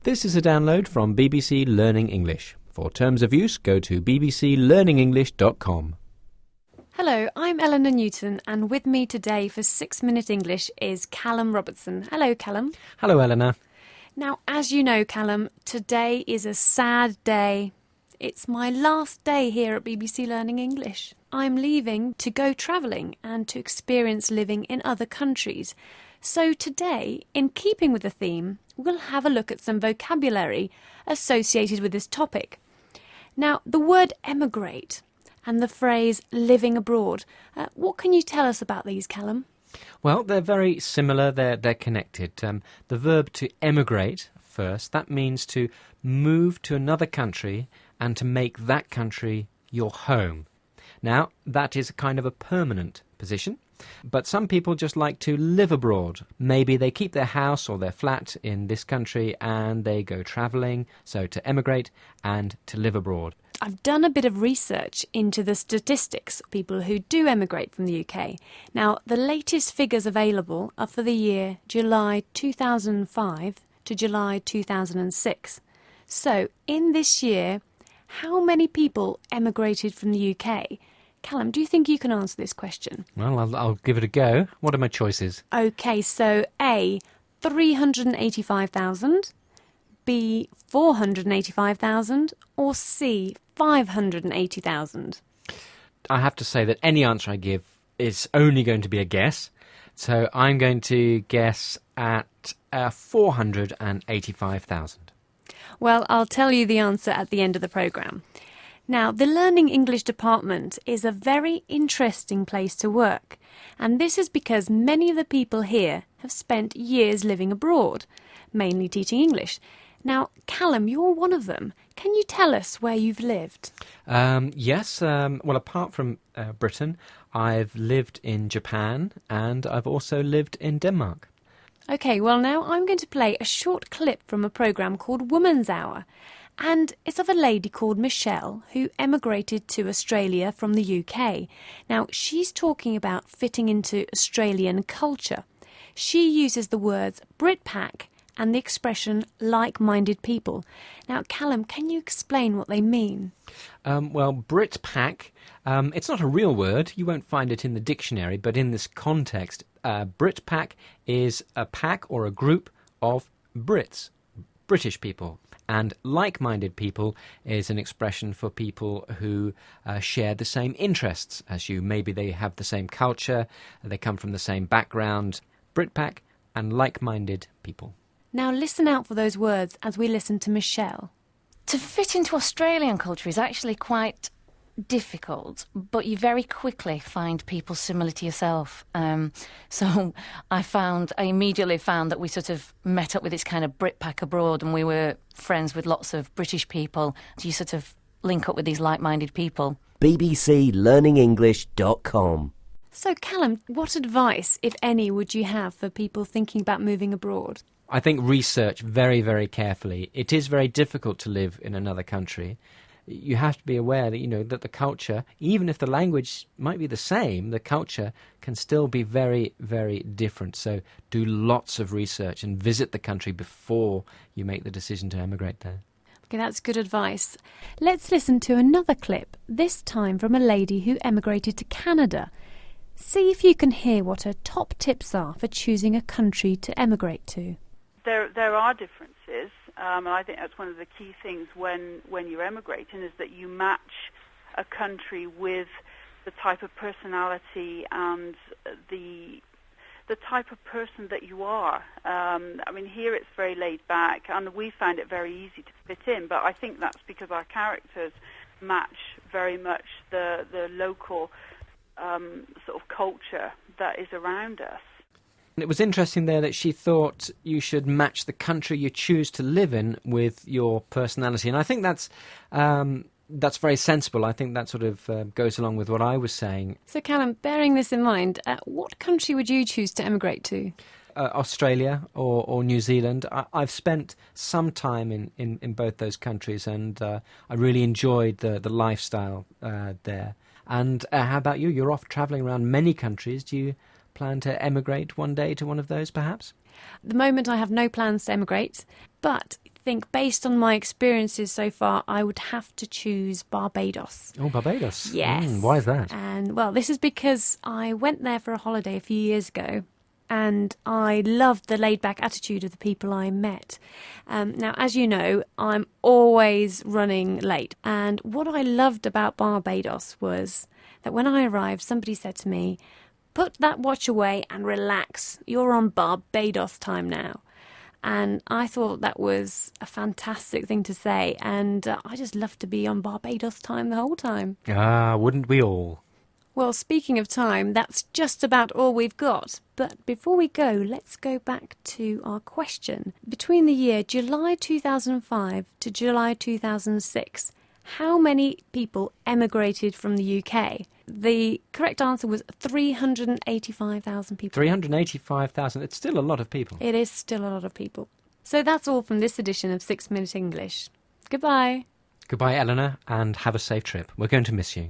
This is a download from BBC Learning English. For terms of use, go to bbclearningenglish.com. Hello, I'm Eleanor Newton, and with me today for 6 Minute English is Callum Robertson. Hello, Callum. Hello, Eleanor. Now, as you know, Callum, today is a sad day. It's my last day here at BBC Learning English. I'm leaving to go travelling and to experience living in other countries. So today, in keeping with the theme, we'll have a look at some vocabulary associated with this topic. Now, the word emigrate and the phrase living abroad, what can you tell us about these, Callum? Well, they're very similar. They're connected. The verb to emigrate first, that means to move to another country and to make that country your home. Now, that is kind of a permanent position, but some people just like to live abroad. Maybe they keep their house or their flat in this country and they go travelling, so to emigrate and to live abroad. I've done a bit of research into the statistics of people who do emigrate from the UK. Now, the latest figures available are for the year July 2005 to July 2006. So, in this year, how many people emigrated from the UK? Callum, do you think you can answer this question? Well, I'll give it a go. What are my choices? OK, so A, 385,000, B, 485,000, or C, 580,000? I have to say that any answer I give is only going to be a guess. So I'm going to guess at 485,000. Well, I'll tell you the answer at the end of the programme. Now, the Learning English department is a very interesting place to work, and this is because many of the people here have spent years living abroad, mainly teaching English. Now, Callum, you're one of them. Can you tell us where you've lived? Yes. Well, apart from Britain, I've lived in Japan and I've also lived in Denmark. OK, well now I'm going to play a short clip from a programme called Woman's Hour. And it's of a lady called Michelle who emigrated to Australia from the UK. Now, she's talking about fitting into Australian culture. She uses the words Britpack and the expression like-minded people. Now, Callum, can you explain what they mean? Well, Britpack, it's not a real word. You won't find it in the dictionary, but in this context, Britpack is a pack or a group of Brits, British people. And like-minded people is an expression for people who share the same interests as you. Maybe they have the same culture, they come from the same background. Britpack and like-minded people. Now listen out for those words as we listen to Michelle. To fit into Australian culture is actually quite difficult, but you very quickly find people similar to yourself. So I immediately found that we sort of met up with this kind of Britpack abroad, and we were friends with lots of British people. So you sort of link up with these like-minded people. bbclearningenglish.com. So Callum, what advice, if any, would you have for people thinking about moving abroad? I think research very, very carefully. It is very difficult to live in another country. You have to be aware that, that the culture, even if the language might be the same, the culture can still be very, very different. So do lots of research and visit the country before you make the decision to emigrate there. Okay, that's good advice. Let's listen to another clip, this time from a lady who emigrated to Canada. See if you can hear what her top tips are for choosing a country to emigrate to. There are differences, and I think that's one of the key things when you're emigrating, is that you match a country with the type of personality and the type of person that you are. I mean, here it's very laid back, and we find it very easy to fit in, but I think that's because our characters match very much the local sort of culture that is around us. It was interesting there that she thought you should match the country you choose to live in with your personality. And I think that's very sensible. I think that sort of goes along with what I was saying. So Callum, bearing this in mind, what country would you choose to emigrate to? Australia or New Zealand. I've spent some time in both those countries, and I really enjoyed the lifestyle there. And how about you? You're off travelling around many countries. Do you plan to emigrate one day to one of those, perhaps? At the moment, I have no plans to emigrate, but think based on my experiences so far, I would have to choose Barbados. Oh, Barbados. Yes. Why is that? And, well, this is because I went there for a holiday a few years ago and I loved the laid-back attitude of the people I met. Now, as you know, I'm always running late. And what I loved about Barbados was that when I arrived, somebody said to me, "Put that watch away and relax. You're on Barbados time now." And I thought that was a fantastic thing to say. And I just love to be on Barbados time the whole time. Ah, wouldn't we all? Well, speaking of time, that's just about all we've got. But before we go, let's go back to our question. Between the year July 2005 to July 2006, how many people emigrated from the UK? The correct answer was 385,000 people. 385,000. It's still a lot of people. It is still a lot of people. So that's all from this edition of 6 Minute English. Goodbye. Goodbye, Eleanor, and have a safe trip. We're going to miss you.